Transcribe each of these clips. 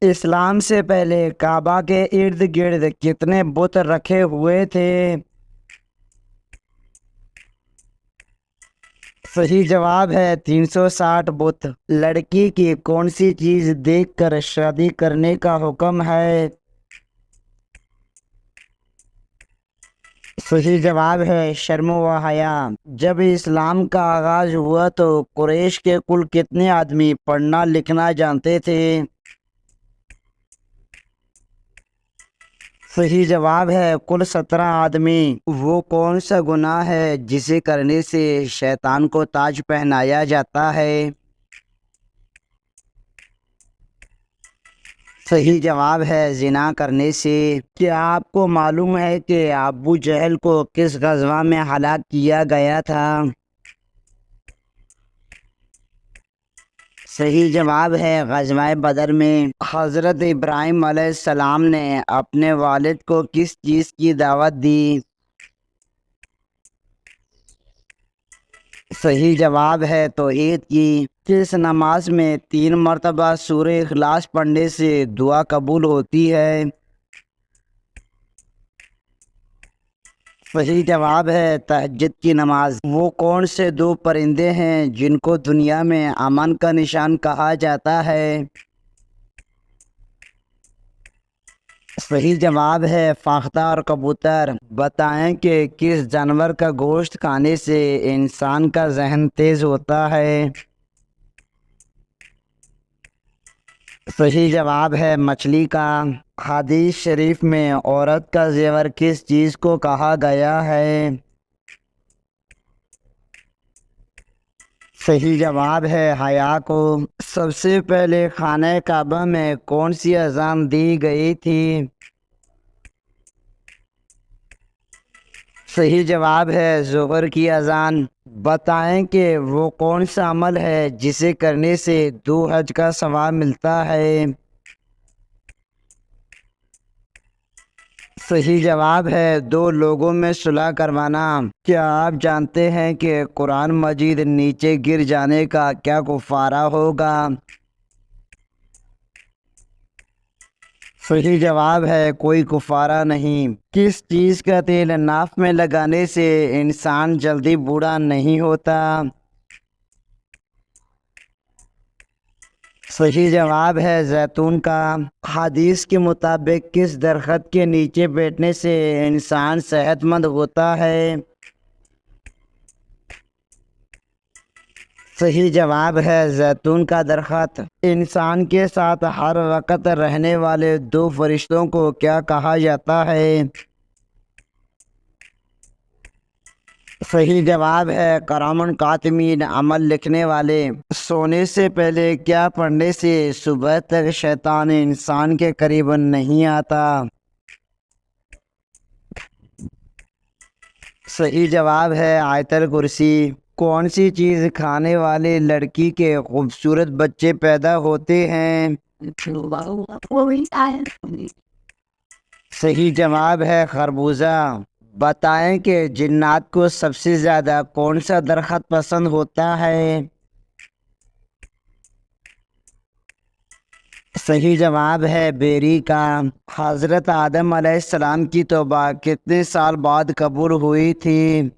اسلام سے پہلے کعبہ کے ارد گرد کتنے بت رکھے ہوئے تھے؟ صحیح جواب ہے 360 بت۔ لڑکی کی کون سی چیز دیکھ کر شادی کرنے کا حکم ہے؟ صحیح جواب ہے شرم و حیا۔ جب اسلام کا آغاز ہوا تو قریش کے کل کتنے آدمی پڑھنا لکھنا جانتے تھے؟ صحیح جواب ہے کل 17 آدمی۔ وہ کون سا گناہ ہے جسے کرنے سے شیطان کو تاج پہنایا جاتا ہے؟ صحیح جواب ہے زنا کرنے سے۔ کیا آپ کو معلوم ہے کہ ابو جہل کو کس غزوہ میں ہلاک کیا گیا تھا؟ صحیح جواب ہے غزوہ بدر میں۔ حضرت ابراہیم علیہ السلام نے اپنے والد کو کس چیز کی دعوت دی؟ صحیح جواب ہے توحید کی۔ کس نماز میں 3 مرتبہ سورہ اخلاص پڑھنے سے دعا قبول ہوتی ہے؟ صحیح جواب ہے تہجد کی نماز۔ وہ کون سے 2 پرندے ہیں جن کو دنیا میں امن کا نشان کہا جاتا ہے؟ صحیح جواب ہے فاختہ اور کبوتر۔ بتائیں کہ کس جانور کا گوشت کھانے سے انسان کا ذہن تیز ہوتا ہے؟ صحیح جواب ہے مچھلی کا۔ حدیث شریف میں عورت کا زیور کس چیز کو کہا گیا ہے؟ صحیح جواب ہے حیا کو۔ سب سے پہلے خانہ کعبہ میں کون سی اذان دی گئی تھی؟ صحیح جواب ہے ظہر کی اذان۔ بتائیں کہ وہ کون سا عمل ہے جسے کرنے سے 2 حج کا ثواب ملتا ہے؟ صحیح جواب ہے 2 لوگوں میں صلح کروانا۔ کیا آپ جانتے ہیں کہ قرآن مجید نیچے گر جانے کا کیا کفارہ ہوگا؟ صحیح جواب ہے کوئی کفارہ نہیں۔ کس چیز کا تیل ناف میں لگانے سے انسان جلدی بوڑھا نہیں ہوتا؟ صحیح جواب ہے زیتون کا۔ حدیث کے مطابق کس درخت کے نیچے بیٹھنے سے انسان صحت مند ہوتا ہے؟ صحیح جواب ہے زیتون کا درخت۔ انسان کے ساتھ ہر وقت رہنے والے 2 فرشتوں کو کیا کہا جاتا ہے؟ صحیح جواب ہے کرامن کاتمین عمل لکھنے والے۔ سونے سے پہلے کیا پڑھنے سے صبح تک شیطان انسان کے قریب نہیں آتا؟ صحیح جواب ہے آیت الکرسی۔ کون سی چیز کھانے والی لڑکی کے خوبصورت بچے پیدا ہوتے ہیں؟ صحیح جواب ہے خربوزہ۔ بتائیں کہ جنات کو سب سے زیادہ کون سا درخت پسند ہوتا ہے؟ صحیح جواب ہے بیری کا۔ حضرت آدم علیہ السلام کی توبہ کتنے سال بعد قبول ہوئی تھی؟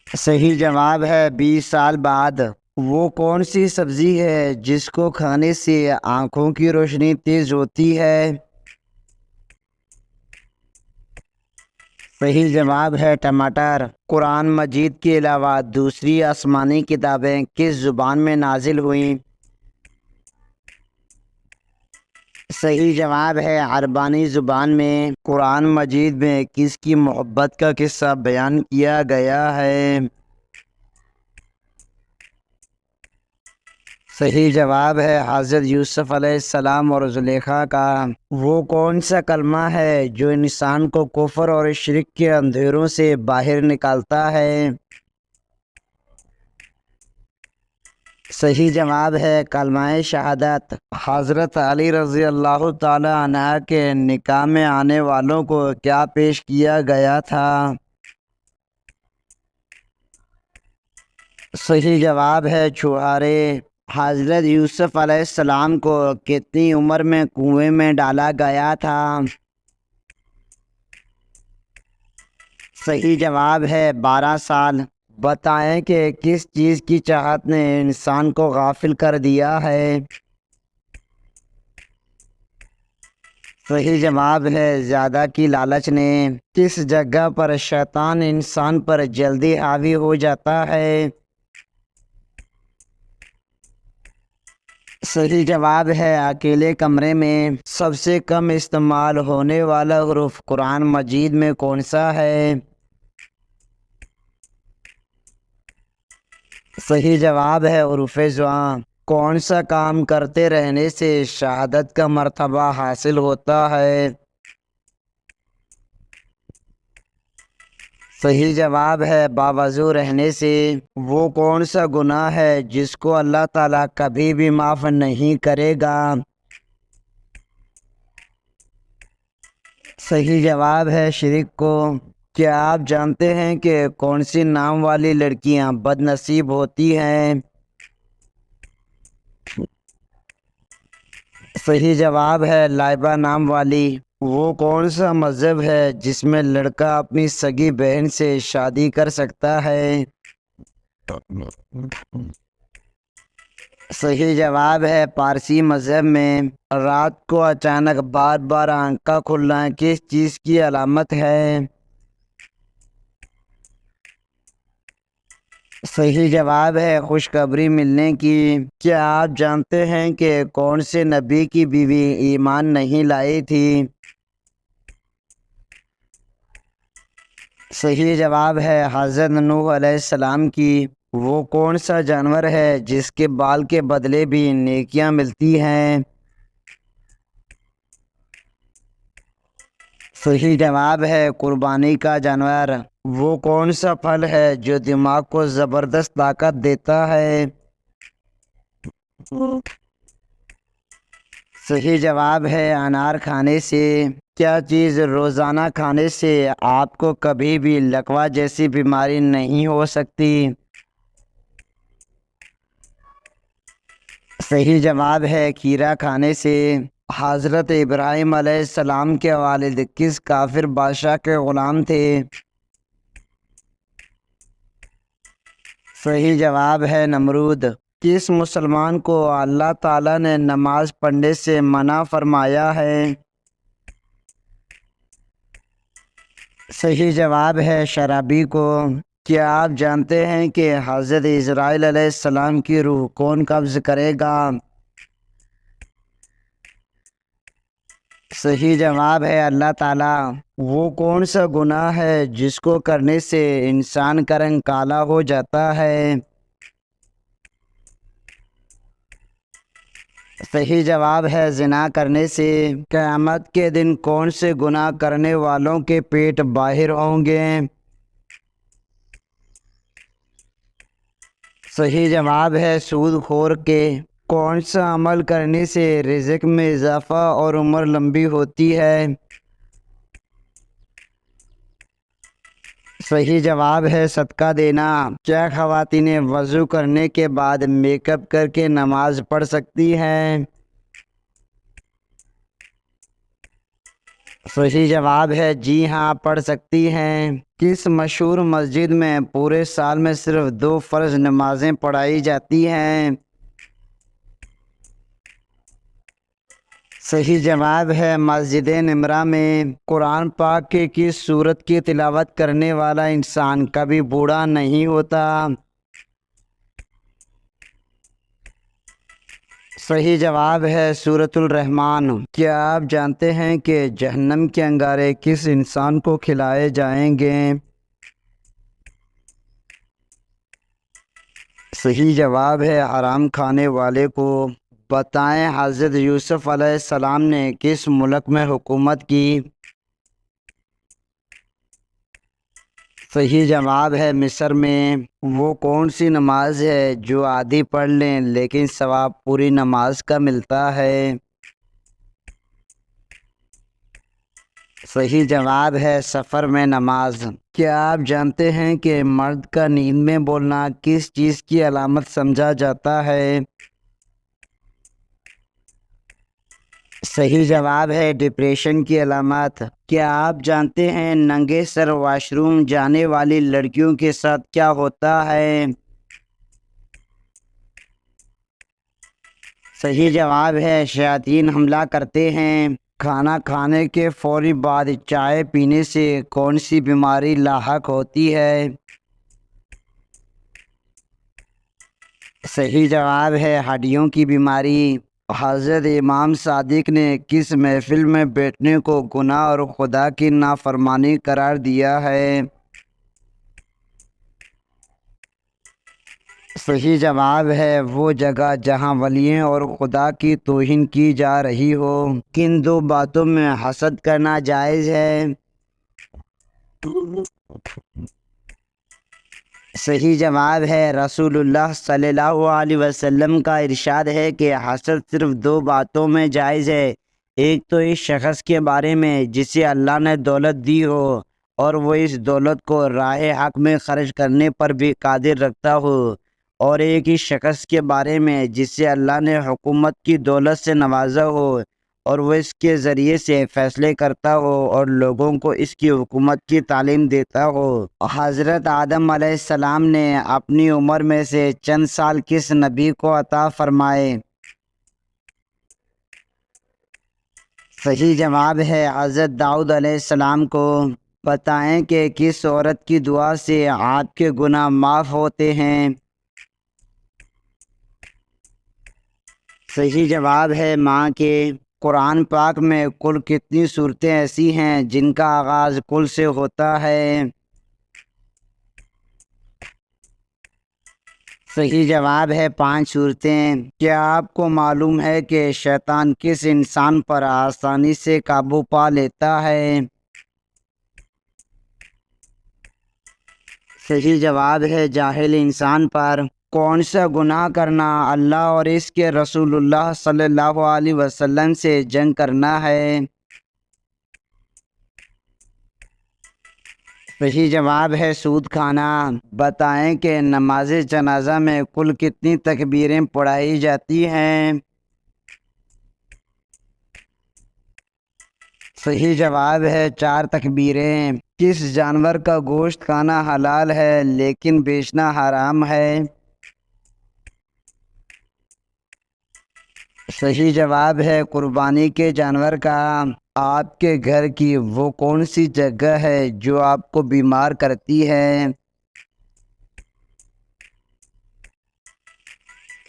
صحیح جواب ہے 20 سال بعد۔ وہ کون سی سبزی ہے جس کو کھانے سے آنکھوں کی روشنی تیز ہوتی ہے؟ صحیح جواب ہے ٹماٹر۔ قرآن مجید کے علاوہ دوسری آسمانی کتابیں کس زبان میں نازل ہوئیں؟ صحیح جواب ہے عربانی زبان میں۔ قرآن مجید میں کس کی محبت کا قصہ بیان کیا گیا ہے؟ صحیح جواب ہے حضرت یوسف علیہ السلام اور زلیخا کا۔ وہ کون سا کلمہ ہے جو انسان کو کفر اور شرک کے اندھیروں سے باہر نکالتا ہے؟ صحیح جواب ہے کلمہ شہادت۔ حضرت علی رضی اللہ تعالی عنہ کے نکاح میں آنے والوں کو کیا پیش کیا گیا تھا؟ صحیح جواب ہے چھہارے۔ حضرت یوسف علیہ السلام کو کتنی عمر میں کنویں میں ڈالا گیا تھا؟ صحیح جواب ہے 12 سال۔ بتائیں کہ کس چیز کی چاہت نے انسان کو غافل کر دیا ہے؟ صحیح جواب ہے زیادہ کی لالچ نے۔ کس جگہ پر شیطان انسان پر جلدی حاوی ہو جاتا ہے؟ صحیح جواب ہے اکیلے کمرے میں۔ سب سے کم استعمال ہونے والا حرف قرآن مجید میں کون سا ہے؟ صحیح جواب ہے حروف زواں۔ کون سا کام کرتے رہنے سے شہادت کا مرتبہ حاصل ہوتا ہے؟ صحیح جواب ہے باوضو رہنے سے۔ وہ کون سا گناہ ہے جس کو اللہ تعالیٰ کبھی بھی معاف نہیں کرے گا؟ صحیح جواب ہے شرک کو۔ کیا آپ جانتے ہیں کہ کون سی نام والی لڑکیاں بد نصیب ہوتی ہیں؟ صحیح جواب ہے لائبہ نام والی۔ وہ کون سا مذہب ہے جس میں لڑکا اپنی سگی بہن سے شادی کر سکتا ہے؟ صحیح جواب ہے پارسی مذہب میں۔ رات کو اچانک بار بار آنکھ کا کھلنا کس چیز کی علامت ہے؟ صحیح جواب ہے خوشخبری ملنے کی۔ کیا آپ جانتے ہیں کہ کون سے نبی کی بیوی ایمان نہیں لائی تھی؟ صحیح جواب ہے حضرت نوح علیہ السلام کی۔ وہ کون سا جانور ہے جس کے بال کے بدلے بھی نیکیاں ملتی ہیں؟ صحیح جواب ہے قربانی کا جانور۔ وہ کون سا پھل ہے جو دماغ کو زبردست طاقت دیتا ہے؟ صحیح جواب ہے انار کھانے سے۔ کیا چیز روزانہ کھانے سے آپ کو کبھی بھی لکوہ جیسی بیماری نہیں ہو سکتی؟ صحیح جواب ہے کھیرا کھانے سے۔ حضرت ابراہیم علیہ السلام کے والد کس کافر بادشاہ کے غلام تھے؟ صحیح جواب ہے نمرود۔ کس مسلمان کو اللہ تعالیٰ نے نماز پڑھنے سے منع فرمایا ہے؟ صحیح جواب ہے شرابی کو۔ کیا آپ جانتے ہیں کہ حضرت اسرائیل علیہ السلام کی روح کون قبض کرے گا؟ صحیح جواب ہے اللہ تعالیٰ۔ وہ کون سا گناہ ہے جس کو کرنے سے انسان کا رنگ کالا ہو جاتا ہے؟ صحیح جواب ہے زنا کرنے سے۔ قیامت کے دن کون سے گناہ کرنے والوں کے پیٹ باہر ہوں گے؟ صحیح جواب ہے سود خور کے۔ کون سا عمل کرنے سے رزق میں اضافہ اور عمر لمبی ہوتی ہے؟ صحیح جواب ہے صدقہ دینا۔ کیا خواتین وضو کرنے کے بعد میک اپ کر کے نماز پڑھ سکتی ہیں؟ صحیح جواب ہے جی ہاں پڑھ سکتی ہیں۔ کس مشہور مسجد میں پورے سال میں صرف 2 فرض نمازیں پڑھائی جاتی ہیں؟ صحیح جواب ہے مسجد نمرہ میں۔ قرآن پاک کی کس سورت کی تلاوت کرنے والا انسان کبھی بوڑھا نہیں ہوتا؟ صحیح جواب ہے سورۃ الرحمن۔ کیا آپ جانتے ہیں کہ جہنم کے انگارے کس انسان کو کھلائے جائیں گے؟ صحیح جواب ہے حرام کھانے والے کو۔ بتائیں حضرت یوسف علیہ السلام نے کس ملک میں حکومت کی؟ صحیح جواب ہے مصر میں۔ وہ کون سی نماز ہے جو آدھی پڑھ لیں لیکن ثواب پوری نماز کا ملتا ہے؟ صحیح جواب ہے سفر میں نماز۔ کیا آپ جانتے ہیں کہ مرد کا نیند میں بولنا کس چیز کی علامت سمجھا جاتا ہے؟ صحیح جواب ہے ڈپریشن کی علامات۔ کیا آپ جانتے ہیں ننگے سر واش روم جانے والی لڑکیوں کے ساتھ کیا ہوتا ہے؟ صحیح جواب ہے شیاطین حملہ کرتے ہیں۔ کھانا کھانے کے فوری بعد چائے پینے سے کون سی بیماری لاحق ہوتی ہے؟ صحیح جواب ہے ہڈیوں کی بیماری۔ حضرت امام صادق نے کس محفل میں بیٹھنے کو گناہ اور خدا کی نافرمانی قرار دیا ہے؟ صحیح جواب ہے وہ جگہ جہاں ولیوں اور خدا کی توہین کی جا رہی ہو۔ کن دو باتوں میں حسد کرنا جائز ہے؟ صحیح جواب ہے رسول اللہ صلی اللہ علیہ وسلم کا ارشاد ہے کہ حسد صرف دو باتوں میں جائز ہے۔ ایک تو اس شخص کے بارے میں جسے اللہ نے دولت دی ہو اور وہ اس دولت کو راہ حق میں خرچ کرنے پر بھی قادر رکھتا ہو، اور ایک اس شخص کے بارے میں جسے اللہ نے حکومت کی دولت سے نوازا ہو اور وہ اس کے ذریعے سے فیصلے کرتا ہو اور لوگوں کو اس کی حکومت کی تعلیم دیتا ہو۔ حضرت آدم علیہ السلام نے اپنی عمر میں سے چند سال کس نبی کو عطا فرمائے؟ صحیح جواب ہے حضرت داؤد علیہ السلام کو۔ بتائیں کہ کس عورت کی دعا سے آپ کے گناہ معاف ہوتے ہیں؟ صحیح جواب ہے ماں کے۔ قرآن پاک میں کل کتنی صورتیں ایسی ہیں جن کا آغاز کل سے ہوتا ہے؟ صحیح جواب ہے 5 صورتیں۔ کیا آپ کو معلوم ہے کہ شیطان کس انسان پر آسانی سے قابو پا لیتا ہے؟ صحیح جواب ہے جاہل انسان پر۔ کون سا گناہ کرنا اللہ اور اس کے رسول اللہ صلی اللہ علیہ وسلم سے جنگ کرنا ہے؟ صحیح جواب ہے سود کھانا۔ بتائیں کہ نماز جنازہ میں کل کتنی تکبیریں پڑھائی جاتی ہیں؟ صحیح جواب ہے 4 تکبیریں۔ کس جانور کا گوشت کھانا حلال ہے لیکن بیچنا حرام ہے؟ صحیح جواب ہے قربانی کے جانور کا۔ آپ کے گھر کی وہ کون سی جگہ ہے جو آپ کو بیمار کرتی ہے؟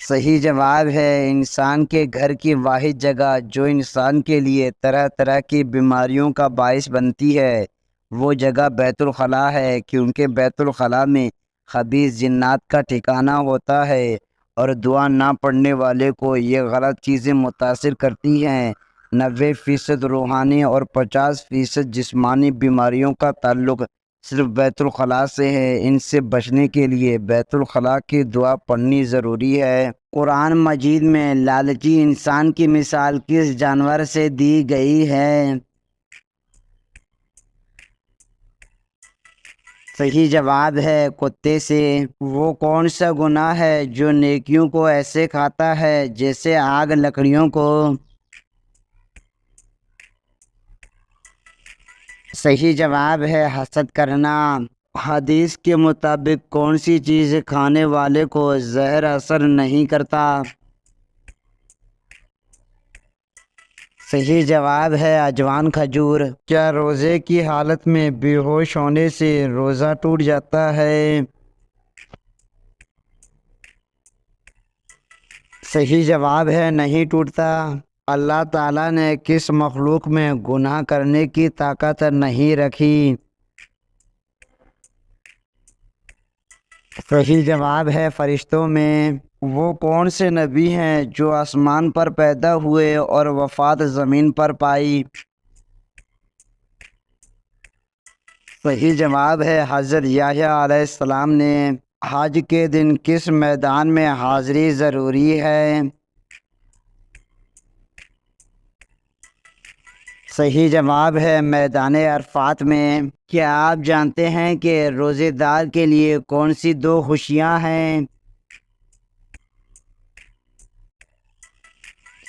صحیح جواب ہے انسان کے گھر کی واحد جگہ جو انسان کے لیے طرح طرح کی بیماریوں کا باعث بنتی ہے وہ جگہ بیت الخلاء ہے، کیونکہ بیت الخلاء میں خبیث جنات کا ٹھکانہ ہوتا ہے اور دعا نہ پڑھنے والے کو یہ غلط چیزیں متاثر کرتی ہیں۔ 90% روحانی اور 50% جسمانی بیماریوں کا تعلق صرف بیت الخلاء سے ہے۔ ان سے بچنے کے لیے بیت الخلاء کی دعا پڑھنی ضروری ہے۔ قرآن مجید میں لالچی انسان کی مثال کس جانور سے دی گئی ہے؟ صحیح جواب ہے کتے سے۔ وہ کون سا گناہ ہے جو نیکیوں کو ایسے کھاتا ہے جیسے آگ لکڑیوں کو؟ صحیح جواب ہے حسد کرنا۔ حدیث کے مطابق کون سی چیز کھانے والے کو زہر اثر نہیں کرتا؟ صحیح جواب ہے اجوان کھجور۔ کیا روزے کی حالت میں بے ہوش ہونے سے روزہ ٹوٹ جاتا ہے؟ صحیح جواب ہے نہیں ٹوٹتا۔ اللہ تعالیٰ نے کس مخلوق میں گناہ کرنے کی طاقت نہیں رکھی؟ صحیح جواب ہے فرشتوں میں۔ وہ کون سے نبی ہیں جو آسمان پر پیدا ہوئے اور وفات زمین پر پائی؟ صحیح جواب ہے حضرت یحییٰ علیہ السلام نے۔ حج کے دن کس میدان میں حاضری ضروری ہے؟ صحیح جواب ہے میدان عرفات میں۔ کیا آپ جانتے ہیں کہ روزے دار کے لیے کون سی 2 خوشیاں ہیں؟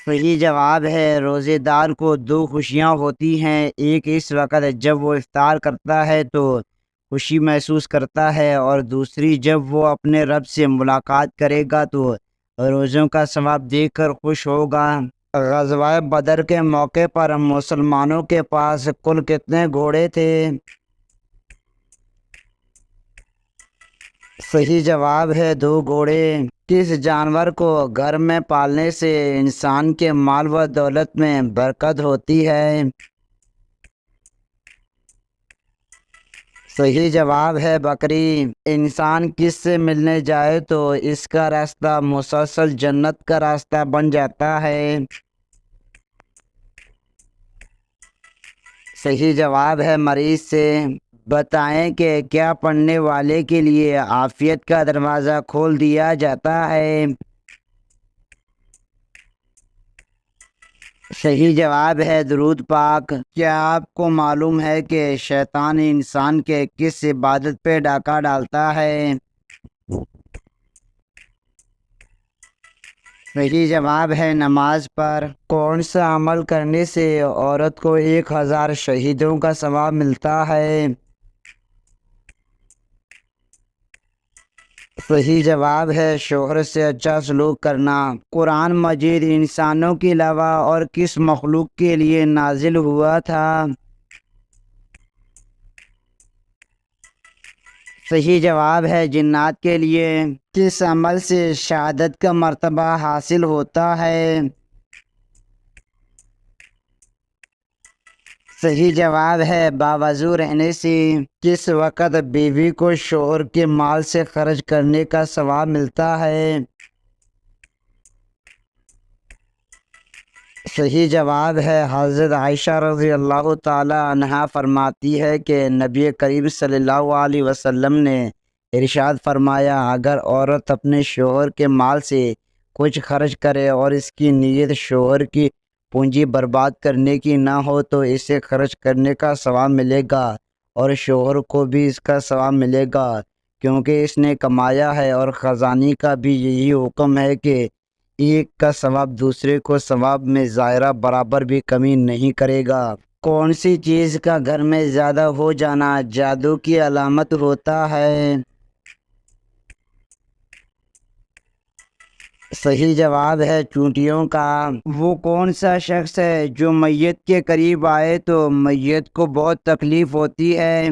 صحیح جواب ہے روزے دار کو دو خوشیاں ہوتی ہیں، ایک اس وقت جب وہ افطار کرتا ہے تو خوشی محسوس کرتا ہے، اور دوسری جب وہ اپنے رب سے ملاقات کرے گا تو روزوں کا ثواب دیکھ کر خوش ہوگا۔ غزوہ بدر کے موقع پر مسلمانوں کے پاس کل کتنے گھوڑے تھے؟ صحیح جواب ہے 2 گھوڑے۔ کس جانور کو گھر میں پالنے سے انسان کے مال و دولت میں برکت ہوتی ہے؟ صحیح جواب ہے بکری۔ انسان کس سے ملنے جائے تو اس کا راستہ مسلسل جنت کا راستہ بن جاتا ہے؟ صحیح جواب ہے مریض سے۔ بتائیں کہ کیا پڑھنے والے کے لیے عافیت کا دروازہ کھول دیا جاتا ہے؟ صحیح جواب ہے درود پاک۔ کیا آپ کو معلوم ہے کہ شیطان انسان کے کس عبادت پہ ڈاکہ ڈالتا ہے؟ صحیح جواب ہے نماز پر۔ کون سا عمل کرنے سے عورت کو 1000 شہیدوں کا ثواب ملتا ہے؟ صحیح جواب ہے شوہر سے اچھا سلوک کرنا۔ قرآن مجید انسانوں کے علاوہ اور کس مخلوق کے لیے نازل ہوا تھا؟ صحیح جواب ہے جنات کے لیے۔ کس عمل سے شہادت کا مرتبہ حاصل ہوتا ہے؟ صحیح جواب ہے باوضو رہنے سے۔ کس وقت بیوی کو شوہر کے مال سے خرچ کرنے کا ثواب ملتا ہے؟ صحیح جواب ہے حضرت عائشہ رضی اللہ تعالی عنہا فرماتی ہے کہ نبی کریم صلی اللہ علیہ وسلم نے ارشاد فرمایا، اگر عورت اپنے شوہر کے مال سے کچھ خرچ کرے اور اس کی نیت شوہر کی پونجی برباد کرنے کی نہ ہو تو اسے خرچ کرنے کا ثواب ملے گا، اور شوہر کو بھی اس کا ثواب ملے گا، کیونکہ اس نے کمایا ہے، اور خزانے کا بھی یہی حکم ہے کہ ایک کا ثواب دوسرے کو ثواب میں ظاہرہ برابر بھی کمی نہیں کرے گا۔ کون سی چیز کا گھر میں زیادہ ہو جانا جادو کی علامت ہوتا ہے؟ صحیح جواب ہے چونٹیوں کا۔ وہ کون سا شخص ہے جو میت کے قریب آئے تو میت کو بہت تکلیف ہوتی ہے؟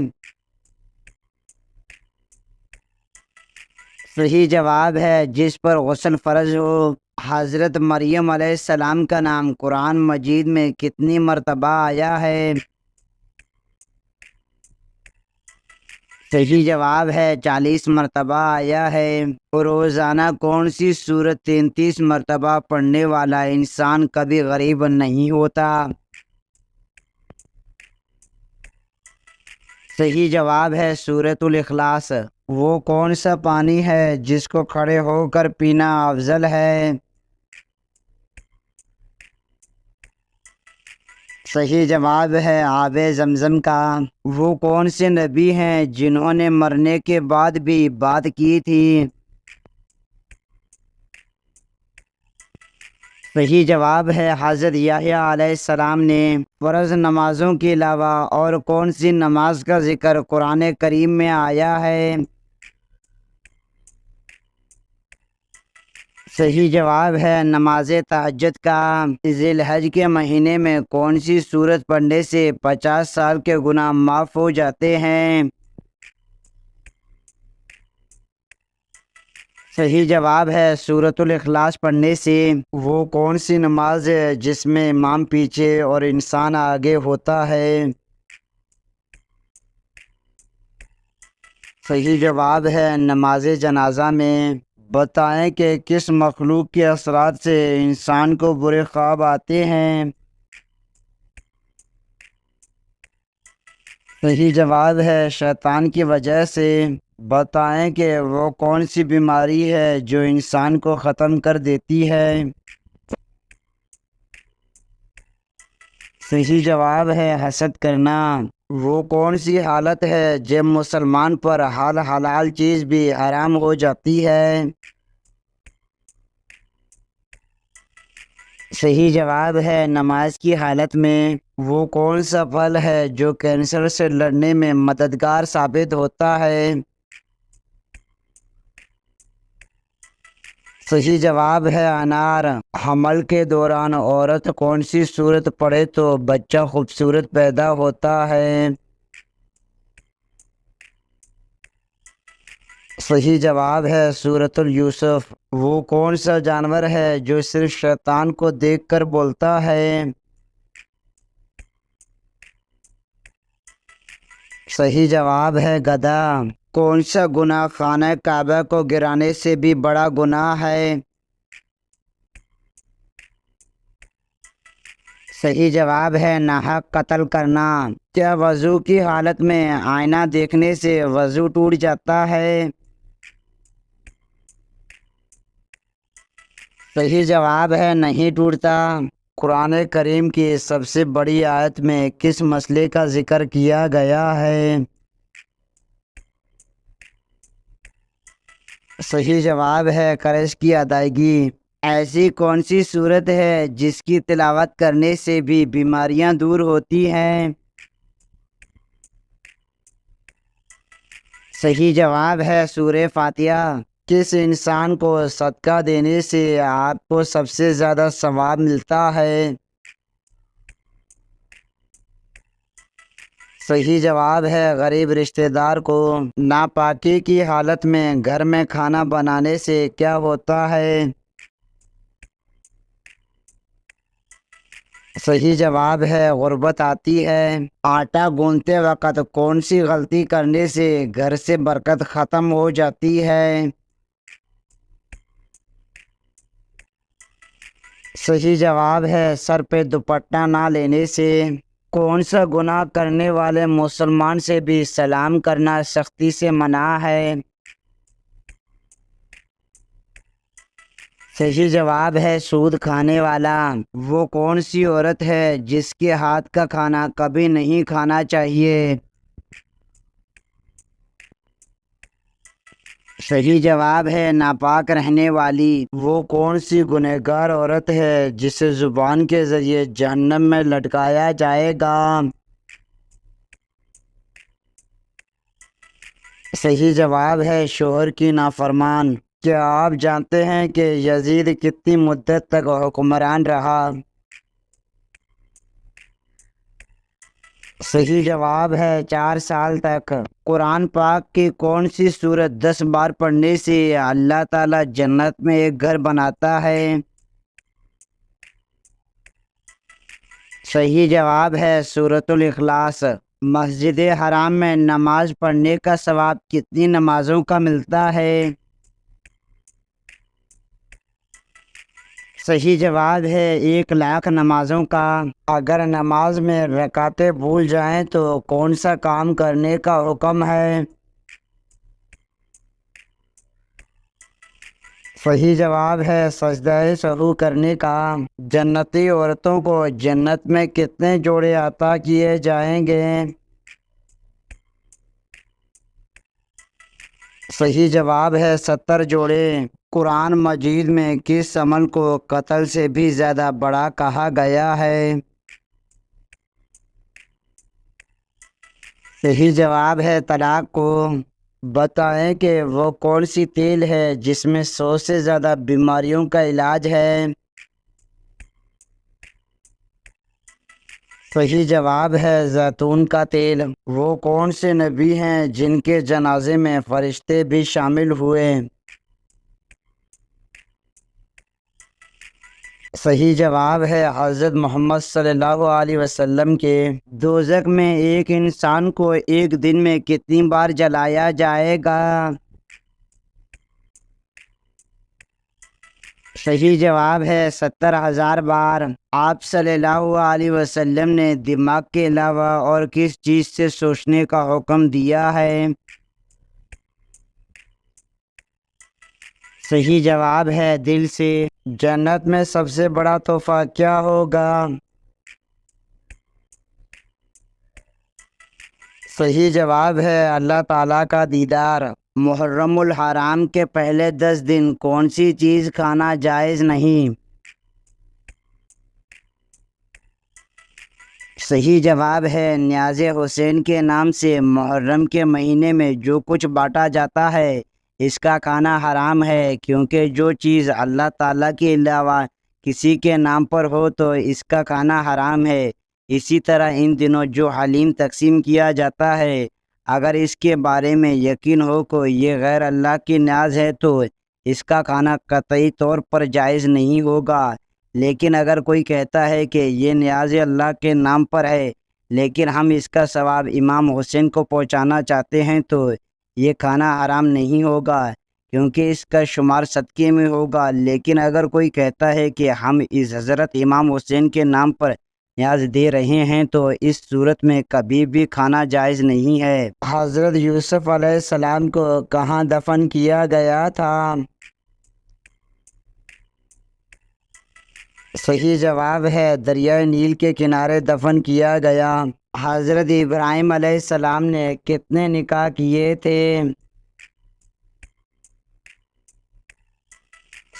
صحیح جواب ہے جس پر غسل فرض ہو۔ حضرت مریم علیہ السلام کا نام قرآن مجید میں کتنی مرتبہ آیا ہے؟ صحیح جواب ہے 40 مرتبہ آیا ہے۔ روزانہ کون سی سورت 33 مرتبہ پڑھنے والا انسان کبھی غریب نہیں ہوتا؟ صحیح جواب ہے سورۃ الاخلاص۔ وہ کون سا پانی ہے جس کو کھڑے ہو کر پینا افضل ہے؟ صحیح جواب ہے آب زمزم کا۔ وہ کون سے نبی ہیں جنہوں نے مرنے کے بعد بھی بات کی تھی؟ صحیح جواب ہے حضرت یحییٰ علیہ السلام نے۔ فرض نمازوں کے علاوہ اور کون سی نماز کا ذکر قرآن کریم میں آیا ہے؟ صحیح جواب ہے نماز تہجد کا۔ ذی الحج کے مہینے میں کون سی سورت پڑھنے سے 50 سال کے گناہ معاف ہو جاتے ہیں؟ صحیح جواب ہے سورۃ الاخلاص پڑھنے سے۔ وہ کون سی نماز ہے جس میں امام پیچھے اور انسان آگے ہوتا ہے؟ صحیح جواب ہے نماز جنازہ میں۔ بتائیں کہ کس مخلوق کے اثرات سے انسان کو برے خواب آتے ہیں؟ صحیح جواب ہے شیطان کی وجہ سے۔ بتائیں کہ وہ کون سی بیماری ہے جو انسان کو ختم کر دیتی ہے؟ صحیح جواب ہے حسد کرنا۔ وہ کون سی حالت ہے جب مسلمان پر حلال چیز بھی حرام ہو جاتی ہے؟ صحیح جواب ہے نماز کی حالت میں وہ کون سا پھل ہے جو کینسر سے لڑنے میں مددگار ثابت ہوتا ہے؟ صحیح جواب ہے انار۔ حمل کے دوران عورت کون سی سورت پڑھے تو بچہ خوبصورت پیدا ہوتا ہے؟ صحیح جواب ہے سورۃ یوسف۔ وہ کون سا جانور ہے جو صرف شیطان کو دیکھ کر بولتا ہے؟ صحیح جواب ہے گدھا۔ کون سا گناہ خانہ کعبہ کو گرانے سے بھی بڑا گناہ ہے؟ صحیح جواب ہے ناحق قتل کرنا۔ کیا وضو کی حالت میں آئینہ دیکھنے سے وضو ٹوٹ جاتا ہے؟ صحیح جواب ہے نہیں ٹوٹتا۔ قرآن کریم کی سب سے بڑی آیت میں کس مسئلے کا ذکر کیا گیا ہے؟ صحیح جواب ہے قرض کی ادائیگی۔ ایسی کون سی صورت ہے جس کی تلاوت کرنے سے بھی بیماریاں دور ہوتی ہیں؟ صحیح جواب ہے سورہ فاتحہ۔ کس انسان کو صدقہ دینے سے آپ کو سب سے زیادہ ثواب ملتا ہے؟ صحیح جواب ہے غریب رشتہ دار کو۔ ناپاکی کی حالت میں گھر میں کھانا بنانے سے کیا ہوتا ہے؟ صحیح جواب ہے غربت آتی ہے۔ آٹا گوندتے وقت کون سی غلطی کرنے سے گھر سے برکت ختم ہو جاتی ہے؟ صحیح جواب ہے سر پہ دوپٹہ نہ لینے سے۔ کون سا گناہ کرنے والے مسلمان سے بھی سلام کرنا سختی سے منع ہے؟ صحیح جواب ہے سود کھانے والا۔ وہ کون سی عورت ہے جس کے ہاتھ کا کھانا کبھی نہیں کھانا چاہیے؟ صحیح جواب ہے ناپاک رہنے والی۔ وہ کون سی گنہگار عورت ہے جسے زبان کے ذریعے جہنم میں لٹکایا جائے گا؟ صحیح جواب ہے شوہر کی نافرمان۔ کیا آپ جانتے ہیں کہ یزید کتنی مدت تک حکمران رہا؟ صحیح جواب ہے 4 سال تک۔ قرآن پاک کی کون سی سورت 10 بار پڑھنے سے اللہ تعالیٰ جنت میں ایک گھر بناتا ہے؟ صحیح جواب ہے سورۃ الاخلاص۔ مسجد حرام میں نماز پڑھنے کا ثواب کتنی نمازوں کا ملتا ہے؟ صحیح جواب ہے 1,00,000 نمازوں کا۔ اگر نماز میں رکعتیں بھول جائیں تو کون سا کام کرنے کا حکم ہے؟ صحیح جواب ہے سجدہ سہو کرنے کا۔ جنتی عورتوں کو جنت میں کتنے جوڑے عطا کیے جائیں گے؟ صحیح جواب ہے 70 جوڑے۔ قرآن مجید میں کس عمل کو قتل سے بھی زیادہ بڑا کہا گیا ہے؟ صحیح جواب ہے طلاق کو۔ بتائیں کہ وہ کون سی تیل ہے جس میں 100 سے زیادہ بیماریوں کا علاج ہے؟ صحیح جواب ہے زیتون کا تیل۔ وہ کون سے نبی ہیں جن کے جنازے میں فرشتے بھی شامل ہوئے؟ صحیح جواب ہے حضرت محمد صلی اللہ علیہ وسلم کے۔ دوزخ میں ایک انسان کو ایک دن میں کتنی بار جلایا جائے گا؟ صحیح جواب ہے 70,000 بار۔ آپ صلی اللہ علیہ وسلم نے دماغ کے علاوہ اور کس چیز سے سوچنے کا حکم دیا ہے؟ صحیح جواب ہے دل سے۔ جنت میں سب سے بڑا تحفہ کیا ہوگا؟ صحیح جواب ہے اللہ تعالیٰ کا دیدار۔ محرم الحرام کے پہلے 10 دن کون سی چیز کھانا جائز نہیں؟ صحیح جواب ہے نیاز حسین کے نام سے محرم کے مہینے میں جو کچھ بانٹا جاتا ہے اس کا کھانا حرام ہے، کیونکہ جو چیز اللہ تعالیٰ کے علاوہ کسی کے نام پر ہو تو اس کا کھانا حرام ہے۔ اسی طرح ان دنوں جو حلیم تقسیم کیا جاتا ہے، اگر اس کے بارے میں یقین ہو کہ یہ غیر اللہ کی نیاز ہے تو اس کا کھانا قطعی طور پر جائز نہیں ہوگا۔ لیکن اگر کوئی کہتا ہے کہ یہ نیاز اللہ کے نام پر ہے لیکن ہم اس کا ثواب امام حسین کو پہنچانا چاہتے ہیں تو یہ کھانا حرام نہیں ہوگا، کیونکہ اس کا شمار صدقے میں ہوگا۔ لیکن اگر کوئی کہتا ہے کہ ہم اس حضرت امام حسین کے نام پر نیاز دے رہے ہیں تو اس صورت میں کبھی بھی کھانا جائز نہیں ہے۔ حضرت یوسف علیہ السلام کو کہاں دفن کیا گیا تھا؟ صحیح جواب ہے دریائے نیل کے کنارے دفن کیا گیا۔ حضرت ابراہیم علیہ السلام نے کتنے نکاح کیے تھے؟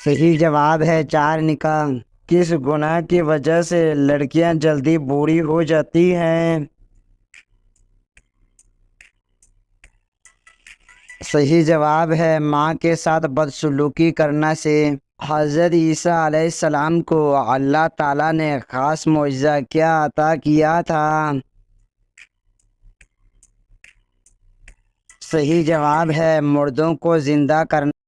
صحیح جواب ہے 4 نکاح۔ کس گناہ کی وجہ سے لڑکیاں جلدی بوڑھی ہو جاتی ہیں؟ صحیح جواب ہے ماں کے ساتھ بدسلوکی کرنا سے۔ حضرت عیسیٰ علیہ السلام کو اللہ تعالیٰ نے خاص معجزہ کیا عطا کیا تھا؟ صحیح جواب ہے مردوں کو زندہ کرنا۔